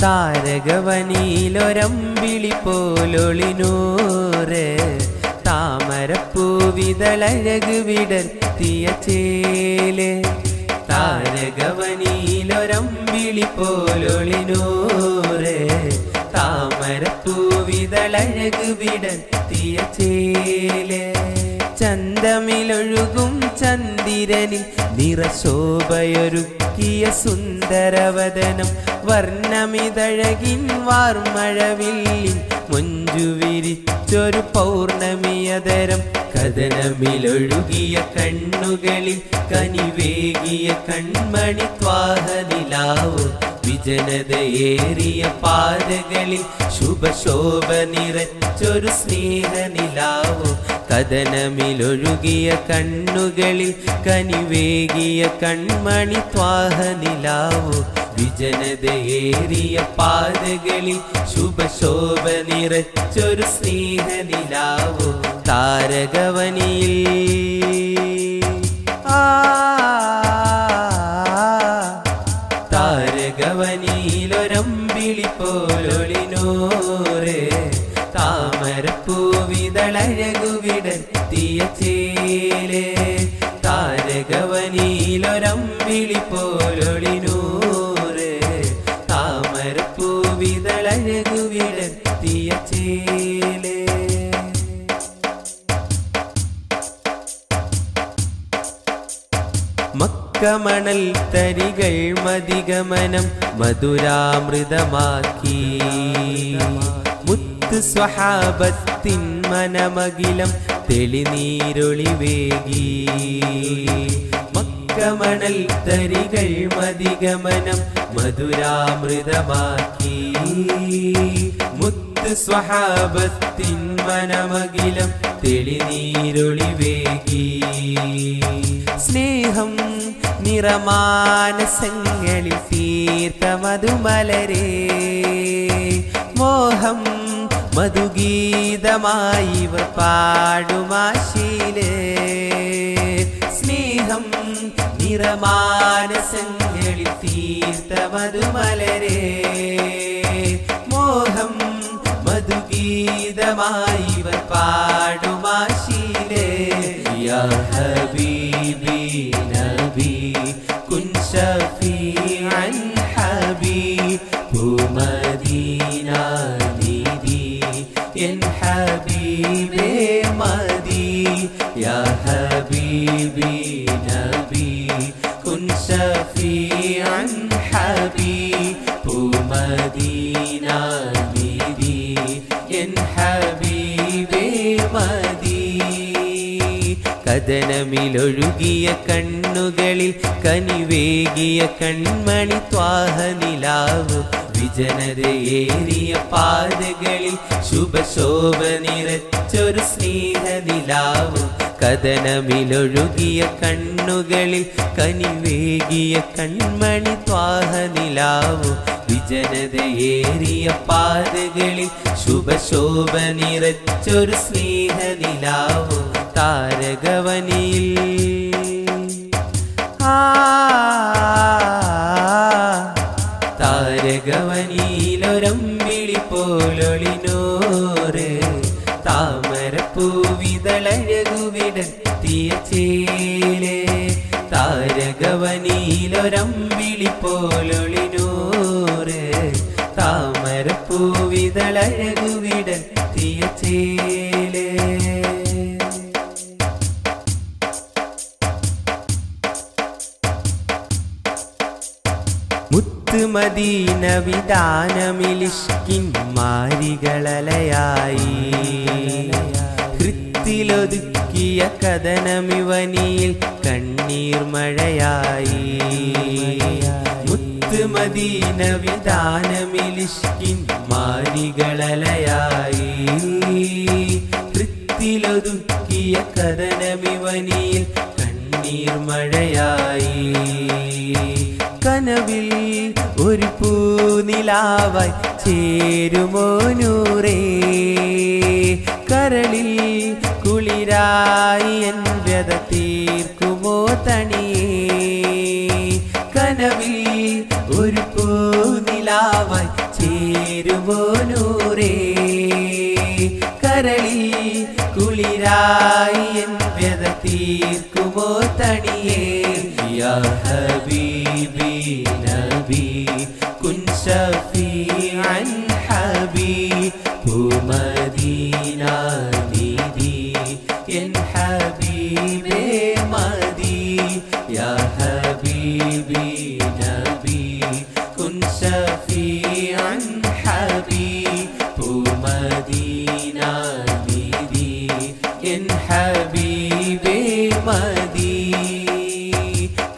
താരകവനിയിലൊരമ്പിളി പോലൊളിനൂറ് താമരപ്പൂവിതളഴക് വിടർത്തിയ ചേല് താരകവനിയിലൊരമ്പിളി പോലൊളിനൂറ് താമരപ്പൂവിതളഴക് വിടർത്തിയ ചേല് ചന്തമിലൊഴുകും ചന്ദിരനിൽ നിറശോഭയൊരുക്കിയ സുന്ദരവദനം വർണ്ണമിതഴകിൻ വാർമഴവില്ലിൻ മൊഞ്ചു വിരിച്ചൊരു പൗർണമിയതരം കഥനമിലൊഴുകിയ കണ്ണുകളിൽ കനിവേകിയ കൺമണി ത്വാഹനിലാവോ വിജനതയേറിയ പാതകളിൽ ശുഭശോഭ നിറച്ചൊരു സ്നേഹനിലാവോ കഥനമിലൊഴുകിയ കണ്ണുകളിൽ കനിവേകിയ കൺമണി ത്വാഹനിലാവോ വിജനതയേറിയ പാതകളിൽ ശുഭശോഭ നിറച്ചൊരു സ്നേഹനിലാവോ താരകവനിയിൽ താരകവനിയിലൊരമ്പിളി പോലൊളിനൂറ് താമരപ്പൂവിതളഴകു വിടർത്തിയ ചേല് താരകവനിയിലൊരമ്പിളി പോലൊളിനൂറ് താമരപ്പൂവിതളഴകു വിടർത്തിയ ചേല് മക്കമണൽ തരികൾ മതിഗമനം മധുരാമൃതമാക്കി മുത്ത് സ്വഹാബത്തിൻ മനമകിലം തെളിനീരൊളിവേകി മക്കമണൽ തരികൾ മതിഗമനം മധുരാമൃതമാക്കി മുത്ത് സ്വഹാബത്തിൻ മനമകിലം തെളിനീരൊളിവേകി സ്നേഹം നിറമാനസങ്ങളിൽ തീർത്ത മധുമലരേ മോഹം മധുഗീതമായി ഇവർ പാടുമാശീലേ സ്നേഹം നിറമാനസങ്ങളിൽ തീർത്ത മധുമലരേ മോഹം മധുഗീതമായി ഇവർ പാടുമാശീലേ യാ ഹബീബി നബി കുൻ ശഫീഅൻ ഹബീബു മദീന നിധി എൻ ഹബീബേ മദീ യാ ഹബീബി നബി കുൻ ശഫീഅൻ ഹബീബു മദീന നിധി എൻ ഹബീബേ മദീ കഥനമിലൊഴുകിയ കണ്ണുകളിൽ കനിവേകിയ കൺമണി ത്വാഹനിലാവു വിജനതയേറിയ പാതകളിൽ ശുഭശോഭ നിറച്ചൊരു സ്നേഹനിലാവു കഥനമിലൊഴുകിയ കണ്ണുകളിൽ കനിവേകിയ കൺമണി ത്വാഹനിലാവു വിജനതയേറിയ പാതകളിൽ ശുഭശോഭ നിറച്ചൊരു സ്നേഹനിലാവു താരകവനിയിൽ താരകവനിയിലൊരമ്പിളി പോലൊളിനൂറ് താമരപ്പൂവിതളഴകു വിടർത്തിയ ചേല് താരകവനിയിലൊരമ്പിളി പോലൊളിനൂറ് താമരപ്പൂവിതളഴകു വിടർത്തിയ ചേല് മുത്ത് മദീന വിധാനമിലിഷ്കിൻ മാരികളലയായി ഹൃത്തിലൊതുക്കിയ കഥനമിവനിയിൽ കണ്ണീർ മഴയായി മുത്ത് മദീന വിധാനമിലിഷ്കിൻ മാരികളലയായി ഹൃത്തിലൊതുക്കിയ കഥനമിവനിയിൽ കണ്ണീർ മഴയായി കനവിൽ ഒരു പൂനിലാവായി ചേരുമോ നൂറേ കരളിൽ കുളിരായി എൻ വ്യത തീർക്കുമോ തണിയേ കനവിൽ ഒരു പൂനിലാവായി മണിയേ യാ ഹബീബി നബി കുൻ ശഫീഅൻ ഹബീബു മദീന നിധി എൻ ഹബീബേ മദീ യാ ഹബീബി നബി കുൻ ശഫീഅൻ ഹബീബു മദീന നിധി എൻ ഹബീബേ മദീ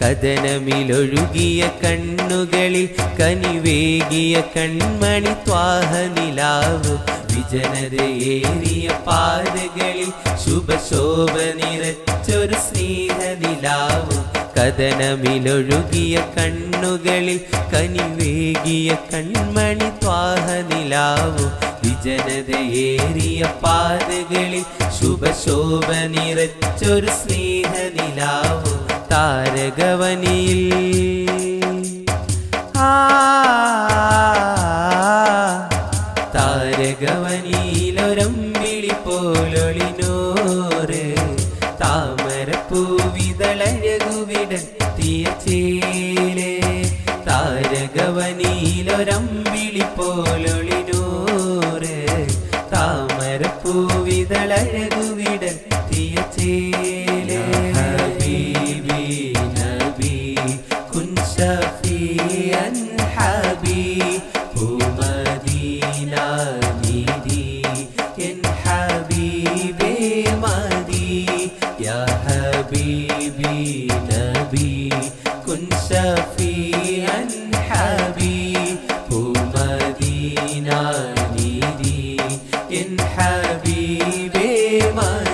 കദനമിലൊഴുകിയ കണ്ണുകളിൽ കനിവേകിയ കൺമണി ത്വാഹ നിലാവ് വിജനതയേറിയ പാതകളിൽ ശുഭശോഭ നിറച്ചൊരു സ്നേഹ നിലാവ് കദനമിലൊഴുകിയ കണ്ണുകളിൽ കനിവേകിയ കൺമണി ത്വാഹ നിലാവ് വിജനതയേറിയ പാതകളിൽ ശുഭശോഭ നിറച്ചൊരു സ്നേഹ നിലാവ് താരകവനിയിൽ താരകവനിയിലൊരമ്പിളി പോലൊളിനോറ് താമരപ്പൂവിതളഴകുവിടത്തിയ ചേലേ താരകവനിയിലൊരമ്പിളി പോലൊളിനോറ് താമരപ്പൂവിതളഴകുവിടത്തിയ ചേലേ ഹബീബി നബി കുൻ ശഫീഅൻ ഹബീബു മദീന നിധി എൻ ഹബീബേ മദീ യാ ഹബീബി നബി കുൻ ശഫീഅൻ ഹബീബു മദീന നിധി എൻ ഹബീബേ മദീ